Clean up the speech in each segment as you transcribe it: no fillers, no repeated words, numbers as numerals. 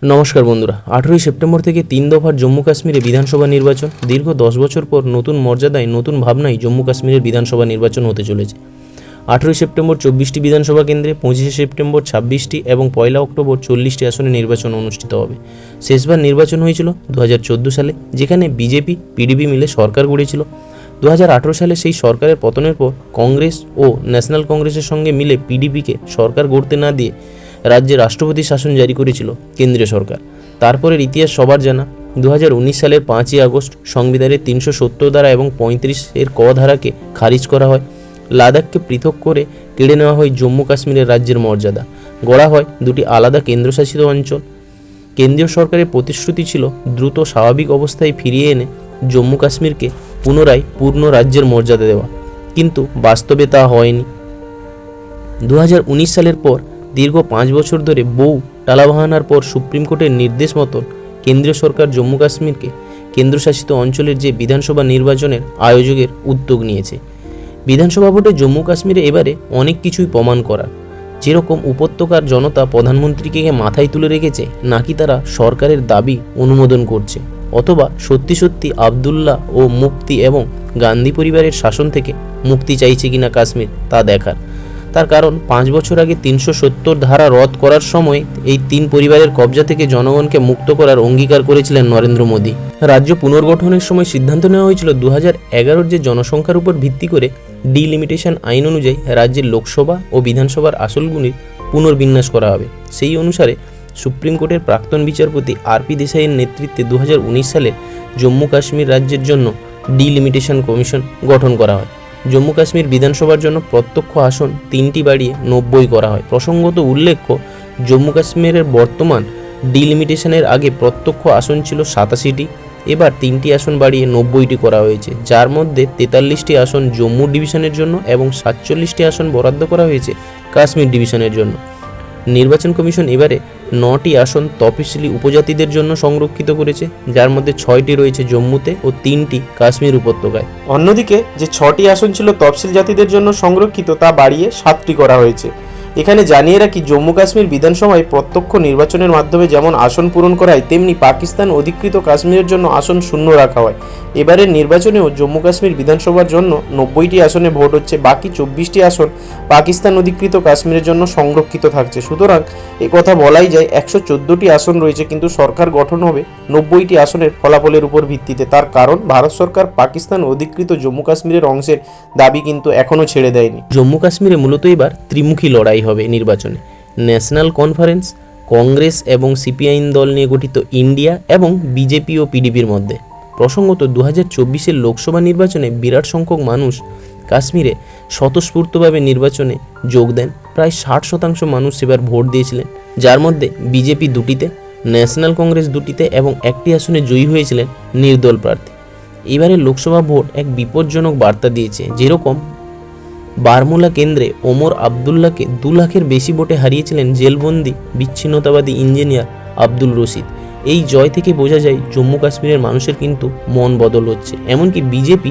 নমস্কার বন্ধুরা, 18ই সেপ্টেম্বর থেকে 3 দফার জম্মু কাশ্মীরে বিধানসভা নির্বাচন। দীর্ঘ 10 বছর পর নতুন মর্যাদায় নতুন ভাবনায় জম্মু কাশ্মীরের বিধানসভা নির্বাচন হতে চলেছে। 18ই সেপ্টেম্বর 24টি বিধানসভা কেন্দ্রে, 25শে সেপ্টেম্বর 26টি এবং 1 অক্টোবর 40টি আসনে নির্বাচন অনুষ্ঠিত হবে। শেষবার নির্বাচন হয়েছিল 2014 সালে, যেখানে বিজেপি পিডিপি মিলে সরকার গড়েছিল। 2018 সালে সেই সরকারের পতনের পর কংগ্রেস ও ন্যাশনাল কংগ্রেসের সঙ্গে মিলে পিডিপিকে সরকার গড়তে না দিয়ে রাজ্যে রাষ্ট্রপতি শাসন জারি করেছিল কেন্দ্রীয় সরকার। তারপরের ইতিহাস সবার জানা। 2019 সালের 5ই আগস্ট সংবিধানের 370 ধারা এবং 35 ক ধারাকে খারিজ করা হয়। লাদাখকে পৃথক করে কেড়ে নেওয়া হয় জম্মু কাশ্মীরের রাজ্যের মর্যাদা। গড়া হয় দুটি আলাদা কেন্দ্রশাসিত অঞ্চল। কেন্দ্রীয় সরকারের প্রতিশ্রুতি ছিল দ্রুত স্বাভাবিক অবস্থায় ফিরিয়ে এনে জম্মু কাশ্মীরকে পুনরায় পূর্ণ রাজ্যের মর্যাদা দেওয়া, কিন্তু বাস্তবে তা হয়নি। 2019 সালের পর দীর্ঘ 5 বছর ধরে বহু টালাবাহানার পর সুপ্রিম কোর্টের নির্দেশ মতন কেন্দ্রীয় সরকার জম্মু কাশ্মীরকে কেন্দ্রশাসিত অঞ্চলের যে বিধানসভা নির্বাচনের আয়োজকের উদ্যোগ নিয়েছে। বিধানসভা ভোটে জম্মু কাশ্মীরে এবারে অনেক কিছুই প্রমাণ করার, যেরকম উপত্যকার জনতা প্রধানমন্ত্রীকে মাথায় তুলে রেখেছে, নাকি তারা সরকারের দাবি অনুমোদন করছে, অথবা সত্যি সত্যি আবদুল্লাহ ও মুফতি এবং গান্ধী পরিবারের শাসন থেকে মুক্তি চাইছে কিনা কাশ্মীর, তা দেখার। তার কারণ 5 বছর আগে 370 ধারা রদ করার সময় এই 3 পরিবারের কবজা থেকে জনগণকে মুক্ত করার অঙ্গীকার করেছিলেন নরেন্দ্র মোদী। রাজ্য পুনর্গঠনের সময় সিদ্ধান্ত নেওয়া হয়েছিল 2011-র যে জনসংখ্যার উপর ভিত্তি করে ডিলিমিটেশন আইন অনুযায়ী রাজ্যের লোকসভা ও বিধানসভার আসনগুলির পুনর্বিন্যাস করা হবে। সেই অনুসারে সুপ্রিম কোর্টের প্রাক্তন বিচারপতি আর.পি. দেসাইয়ের নেতৃত্বে 2019 সালে জম্মু কাশ্মীর রাজ্যের জন্য ডিলিমিটেশন কমিশন গঠন করা হয়। জম্মু কাশ্মীর বিধানসভার জন্য প্রত্যক্ষ আসন 3টি বাড়িয়ে 90 করা হয়। প্রসঙ্গত উল্লেখ্য, জম্মু কাশ্মীরের বর্তমান ডিলিমিটেশনের আগে প্রত্যক্ষ আসন ছিল 87টি, এবার 3টি আসন বাড়িয়ে 90টি করা হয়েছে, যার মধ্যে 43টি আসন জম্মু ডিভিশনের জন্য এবং 47টি আসন বরাদ্দ করা হয়েছে কাশ্মীর ডিভিশনের জন্য। নির্বাচন কমিশন এবারে 9টি আসন তফসিলি উপজাতিদের জন্য সংরক্ষিত করেছে, যার মধ্যে 6টি রয়েছে জম্মুতে ও 3টি কাশ্মীর উপত্যকায়। অন্যদিকে যে 6টি আসন ছিল তফসিল জাতিদের জন্য সংরক্ষিত, তা বাড়িয়ে 7টি করা হয়েছে। এখানে জানিয়ে রাখি, জম্মু কাশ্মীর বিধানসভায় প্রত্যক্ষ নির্বাচনের মাধ্যমে যেমন আসন পূরণ করা হয়, তেমনি পাকিস্তান অধিকৃত কাশ্মীরের জন্য আসন শূন্য রাখা হয়। এবারের নির্বাচনেও জম্মু কাশ্মীর বিধানসভার জন্য 90টি আসনে ভোট হচ্ছে, বাকি 24টি আসন পাকিস্তান অধিকৃত কাশ্মীরের জন্য সংরক্ষিত থাকছে। সুতরাং কথা বলাই যায় 114টি আসন রয়েছে, কিন্তু সরকার গঠন হবে 90টি আসনের ফলাফলের উপর ভিত্তিতে। তার কারণ, ভারত সরকার পাকিস্তান অধিকৃত জম্মু কাশ্মীরের অংশের দাবি কিন্তু এখনও ছেড়ে দেয়নি। জম্মু কাশ্মীরে মূলত এবার ত্রিমুখী লড়াই হবে নির্বাচনে। ন্যাশনাল কনফারেন্স, কংগ্রেস এবং সিপিআইএম দল নিয়ে গঠিত ইন্ডিয়া এবং বিজেপি ও পিডিপির মধ্যে। প্রসঙ্গত 2024-এর লোকসভা নির্বাচনে বিরাট সংখ্যক মানুষ কাশ্মীরে স্বতঃস্ফূর্তভাবে নির্বাচনে যোগ দেন। প্রায় 60% মানুষ এবার ভোট দিয়েছিলেন, যার মধ্যে বিজেপি 2টিতে, ন্যাশনাল কংগ্রেস 2টিতে এবং 1টি আসনে জয়ী হয়েছিলেন নির্দল প্রার্থী। এবারের লোকসভা ভোট এক বিপজ্জনক বার্তা দিয়েছে, যেরকম বারমুলা কেন্দ্রে ওমর আবদুল্লাহকে 2 লাখের বেশি ভোটে হারিয়েছিলেন জেলবন্দি বিচ্ছিন্নতাবাদী ইঞ্জিনিয়ার আব্দুল রশিদ। এই জয় থেকে বোঝা যায় জম্মু কাশ্মীরের মানুষের কিন্তু মন বদল হচ্ছে। এমনকি বিজেপি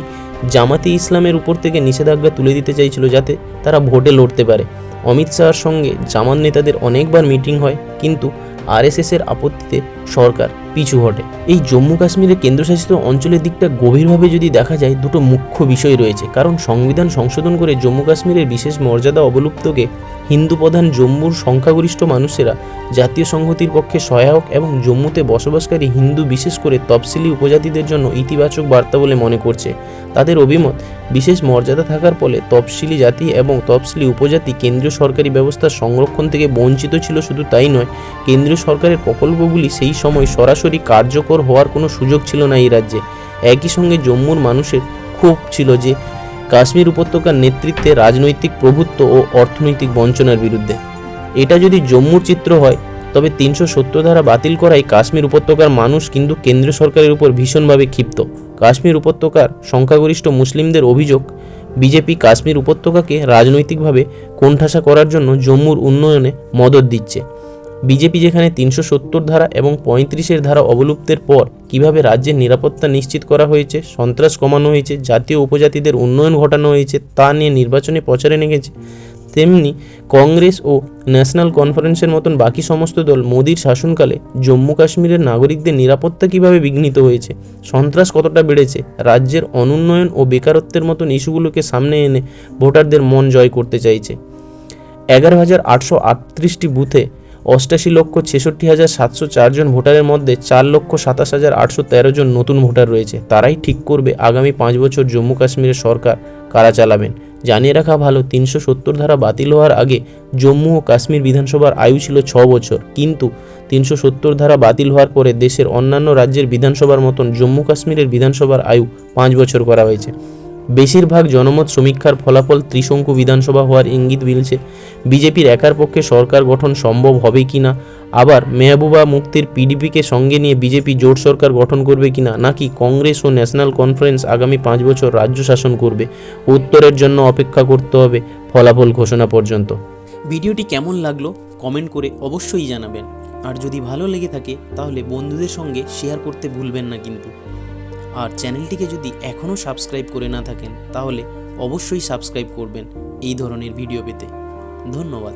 জামাতে ইসলামের উপর থেকে নিষেধাজ্ঞা তুলে দিতে চাইছিল, যাতে তারা ভোটে লড়তে পারে। অমিত শাহর সঙ্গে জামাত নেতাদের অনেকবার মিটিং হয়, কিন্তু আরএসএসের আপত্তিতে সরকার পিছু হটে। এই জম্মু কাশ্মীরের কেন্দ্রশাসিত অঞ্চলের দিকটা গভীরভাবে যদি দেখা যায়, দুটো মুখ্য বিষয় রয়েছে। কারণ সংবিধান সংশোধন করে জম্মু কাশ্মীরের বিশেষ মর্যাদা অবলুপ্তকে হিন্দু প্রধান জম্মুর সংখ্যাগরিষ্ঠ মানুষেরা জাতীয় সংহতির পক্ষে সহায়ক এবং জম্মুতে বসবাসকারী হিন্দু, বিশেষ করে তফসিলি উপজাতিদের জন্য ইতিবাচক বার্তা বলে মনে করছে। তাদের অভিমত, বিশেষ মর্যাদা থাকার ফলে তফসিলি জাতি এবং তফসিলি উপজাতি কেন্দ্রীয় সরকারি ব্যবস্থার সংরক্ষণ থেকে বঞ্চিত ছিল। শুধু তাই নয়, কেন্দ্রীয় সরকারের প্রকল্পগুলি সেই সময় সরাসরি কার্যকর হওয়ার কোনো সুযোগ ছিল না এই রাজ্যে। একই সঙ্গে জম্মুর মানুষের ক্ষোভ ছিল যে কাশ্মীর উপত্যকার নেতৃত্বে রাজনৈতিক প্রভুত্ব ও অর্থনৈতিক বঞ্চনার বিরুদ্ধে। এটা যদি জম্মুর চিত্র হয়, তবে 370 ধারা বাতিল করায় কাশ্মীর উপত্যকার মানুষ কিন্তু কেন্দ্রীয় সরকারের উপর ভীষণভাবে ক্ষিপ্ত। কাশ্মীর উপত্যকার সংখ্যাগরিষ্ঠ মুসলিমদের অভিযোগ, বিজেপি কাশ্মীর উপত্যকাকে রাজনৈতিকভাবে কোণঠাসা করার জন্য জম্মুর উন্নয়নে মদত দিচ্ছে। বিজেপি যেখানে 370 ধারা এবং 35-এর ধারা অবলুপ্তের পর কিভাবে রাজ্যের নিরাপত্তা নিশ্চিত করা হয়েছে, সন্ত্রাস কমানো হয়েছে, জাতীয় উপজাতিদের উন্নয়ন ঘটানো হয়েছে, তা নিয়ে নির্বাচনী প্রচারে নেমেছে, তেমনি কংগ্রেস ও ন্যাশনাল কনফারেন্সের মতন বাকি সমস্ত দল মোদির শাসনকালে জম্মু কাশ্মীরের নাগরিকদের নিরাপত্তা কিভাবে বিঘ্নিত হয়েছে, সন্ত্রাস কতটা বেড়েছে, রাজ্যের অনুন্নয়ন ও বেকারত্বের মতন ইস্যুগুলোকে সামনে এনে ভোটারদের মন জয় করতে চাইছে। 11,838টি বুথে 88,66,704 জন ভোটারের মধ্যে 4,27,813 জন নতুন ভোটার রয়েছে। তারাই ঠিক করবে আগামী 5 বছর জম্মু কাশ্মীরের সরকার কারা চালাবেন। জানিয়ে রাখা ভালো, 370 ধারা বাতিল হওয়ার আগে জম্মু ও কাশ্মীর বিধানসভার আয়ু ছিল 6 বছর, কিন্তু 370 ধারা বাতিল হওয়ার পরে দেশের অন্যান্য রাজ্যের বিধানসভার মতন জম্মু কাশ্মীরের বিধানসভার আয়ু 5 বছর করা হয়েছে। বেশিরভাগ জনমত সমীক্ষার ফলাফল ত্রিশঙ্কু বিধানসভা হওয়ার ইঙ্গিত মিলছে। বিজেপির একার পক্ষে সরকার গঠন সম্ভব হবে কিনা, আবার মেহবুবা মুফতির পিডিপিকে সঙ্গে নিয়ে বিজেপি জোট সরকার গঠন করবে কিনা, নাকি কংগ্রেস ও ন্যাশনাল কনফারেন্স আগামী 5 বছর রাজ্য শাসন করবে, উত্তরের জন্য অপেক্ষা করতে হবে ফলাফল ঘোষণা পর্যন্ত। ভিডিওটি কেমন লাগলো কমেন্ট করে অবশ্যই জানাবেন, আর যদি ভালো লেগে থাকে তাহলে বন্ধুদের সঙ্গে শেয়ার করতে ভুলবেন না কিন্তু। আর চ্যানেলটিকে যদি এখনও সাবস্ক্রাইব করে না থাকেন তাহলে অবশ্যই সাবস্ক্রাইব করবেন এই ধরনের ভিডিও পেতে। ধন্যবাদ।